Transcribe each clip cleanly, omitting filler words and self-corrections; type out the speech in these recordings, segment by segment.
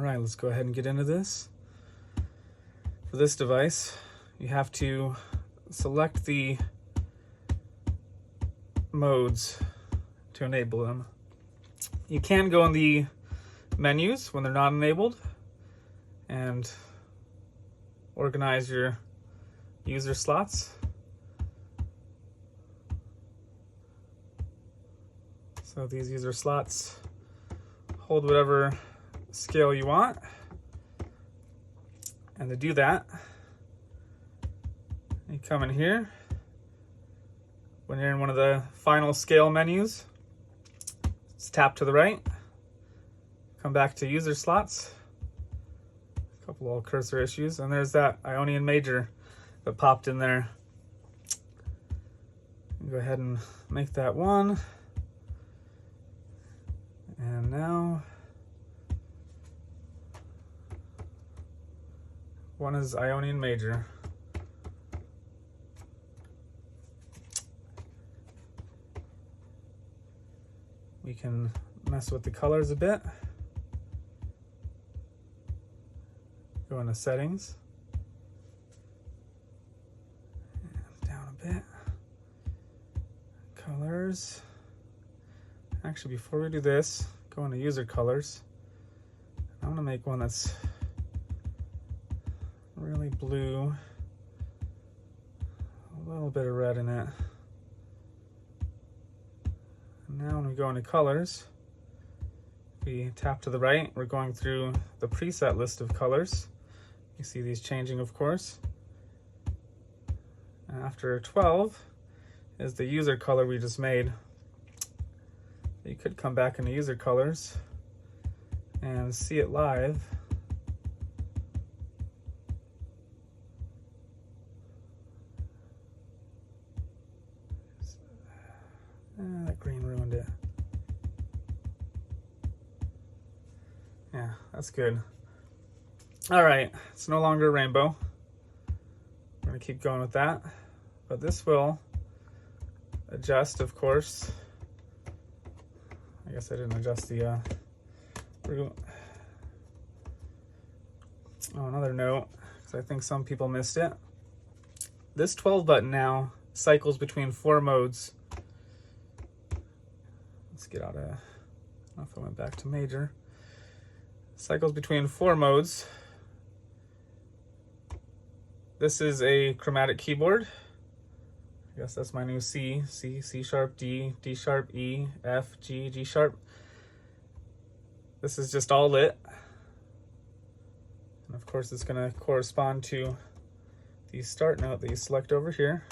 right, let's go ahead and get into this. For this device, you have to select the modes to enable them. You can go in the menus when they're not enabled and organize your user slots. So these user slots hold whatever scale you want. And to do that, you come in here. When you're in one of the final scale menus, just tap to the right, come back to user slots. A couple little cursor issues, and there's that Ionian Major that popped in there. Go ahead and make that one. And now one is Ionian Major. We can mess with the colors a bit. Go into settings. And down a bit. Colors. Actually, before we do this, go into user colors. I want to make one that's really blue, a little bit of red in it. And now when we go into colors, we tap to the right, we're going through the preset list of colors. You see these changing, of course. And after 12 is the user color we just made. You could come back into user colors and see it live. That green ruined it. Yeah, that's good. All right, it's no longer a rainbow. We're gonna keep going with that, but this will adjust, of course. I guess I didn't adjust the another note, because I think some people missed it. This 12 button now cycles between 4 modes. Let's get out of, I don't know if I went back to major. Cycles between 4 modes. This is a chromatic keyboard. I guess that's my new C, C sharp, D, D sharp, E, F, G, G sharp. This is just all lit. And of course it's gonna correspond to the start note that you select over here.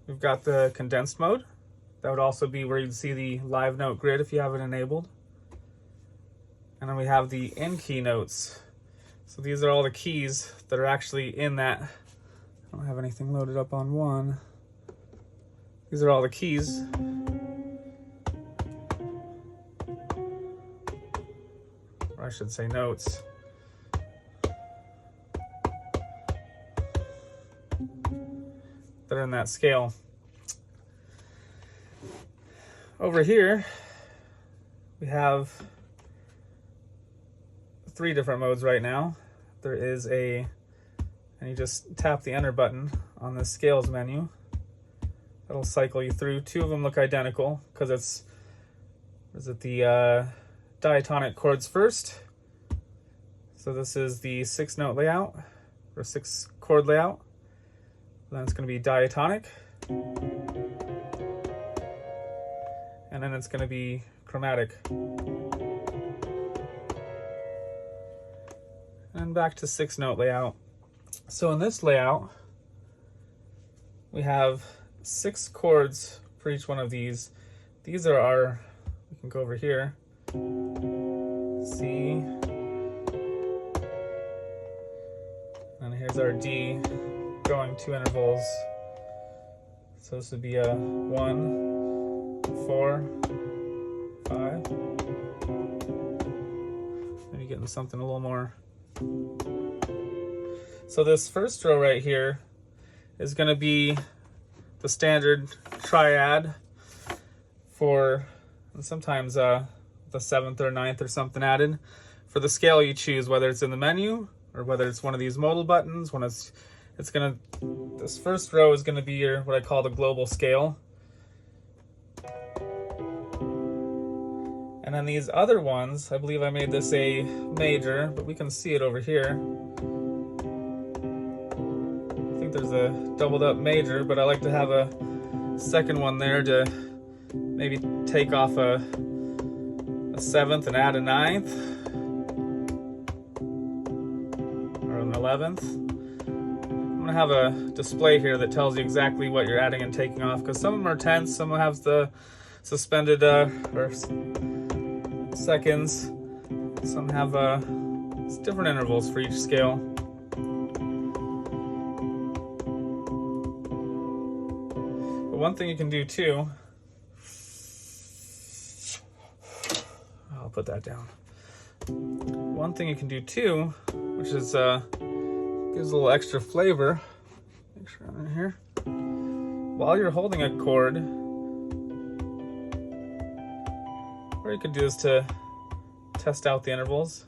We've got the condensed mode. That would also be where you'd see the live note grid if you have it enabled. And then we have the in-key notes. So these are all the keys that are actually in that. I don't have anything loaded up on one. These are all the keys. Or I should say notes. That are in that scale. Over here, we have 3 different modes right now. There is and you just tap the enter button on the scales menu. That'll cycle you through. 2 of them look identical because is it the diatonic chords first. So this is the 6-note layout, or 6-chord layout. Then it's going to be diatonic. And then it's going to be chromatic. And back to 6-note layout. So in this layout, we have 6 chords for each one of these. These are our, we can go over here, C, and here's our D, going 2 intervals. So this would be a 1, 4, 5. Maybe getting something a little more. So this first row right here is going to be the standard triad for and sometimes the 7th or 9th or something added. For the scale you choose, whether it's in the menu or whether it's one of these modal buttons, when it's gonna, this first row is gonna be your, what I call the global scale. And then these other ones, I believe I made this a major, but we can see it over here. I think there's a doubled up major, but I like to have a second one there to maybe take off a 7th and add a 9th. Or an 11th. I'm gonna have a display here that tells you exactly what you're adding and taking off, because some of them are tenths, some have the suspended or seconds, some have it's different intervals for each scale. But one thing you can do too, I'll put that down. One thing you can do too, which is gives a little extra flavor. Make sure I'm in here. While you're holding a chord, or you could do this to test out the intervals.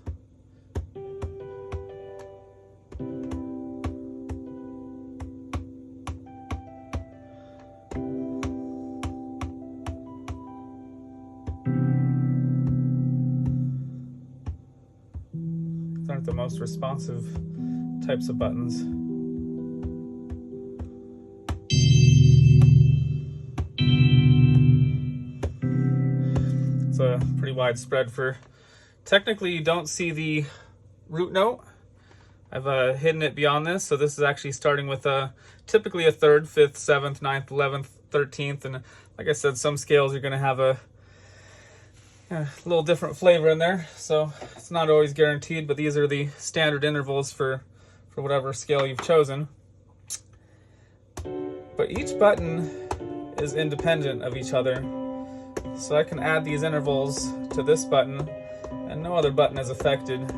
These aren't the most responsive types of buttons. It's a pretty wide spread for, technically you don't see the root note. I've hidden it beyond this, so this is actually starting with typically a 3rd, 5th, 7th, 9th, 11th, 13th, and like I said, some scales you're going to have a little different flavor in there, so it's not always guaranteed, but these are the standard intervals for whatever scale you've chosen. But each button is independent of each other, so I can add these intervals to this button and no other button is affected.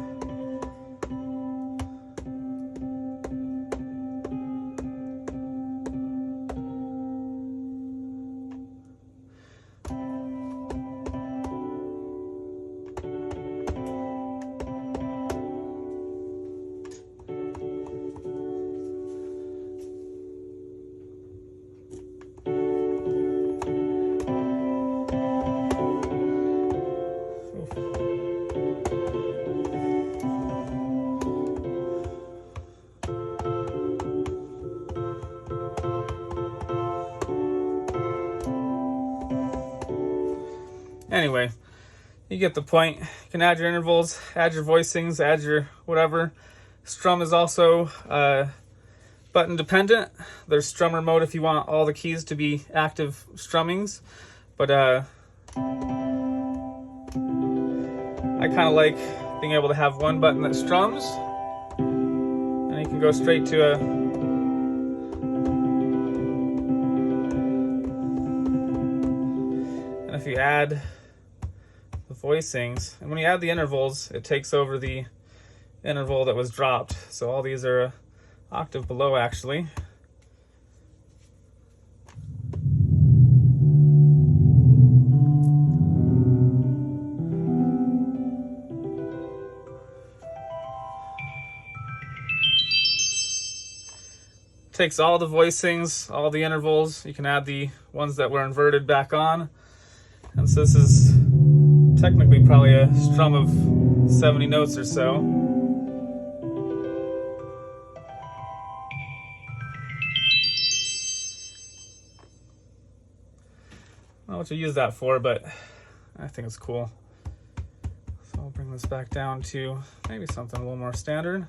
Anyway, you get the point. You can add your intervals, add your voicings, add your whatever. Strum is also button dependent. There's strummer mode if you want all the keys to be active strummings, but I kind of like being able to have one button that strums, and you can go straight to a and if you add the voicings, and when you add the intervals, it takes over the interval that was dropped. So all these are an octave below, actually. Takes all the voicings, all the intervals. You can add the ones that were inverted back on. And so this is technically probably a strum of 70 notes or so. I don't know what to use that for, but I think it's cool. So I'll bring this back down to maybe something a little more standard.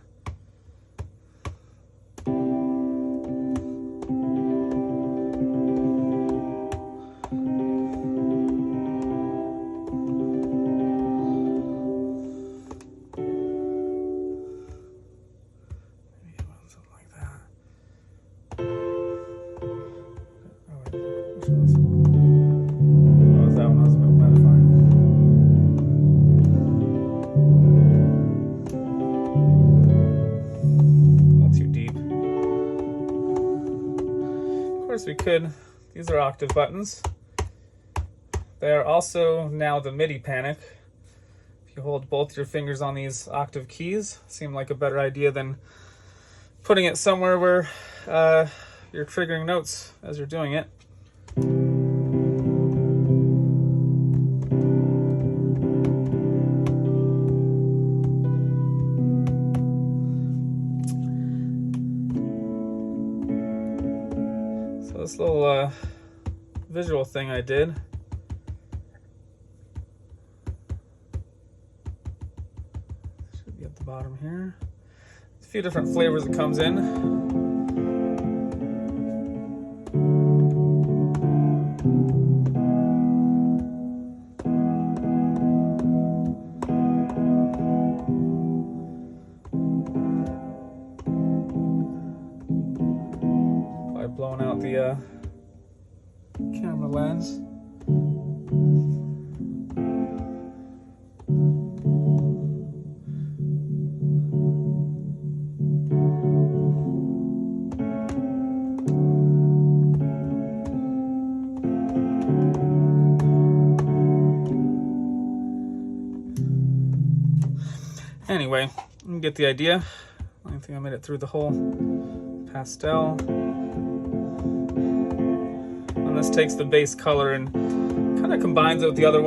We could, these are octave buttons, They are also now the MIDI panic. If you hold both your fingers on these octave keys, seem like a better idea than putting it somewhere where you're triggering notes as you're doing it. So this little visual thing I did, should be at the bottom here. A few different flavors it comes in. By blowing out the camera lens. Anyway, you get the idea. I think I made it through the whole pastel. And this takes the base color and kind of combines it with the other one.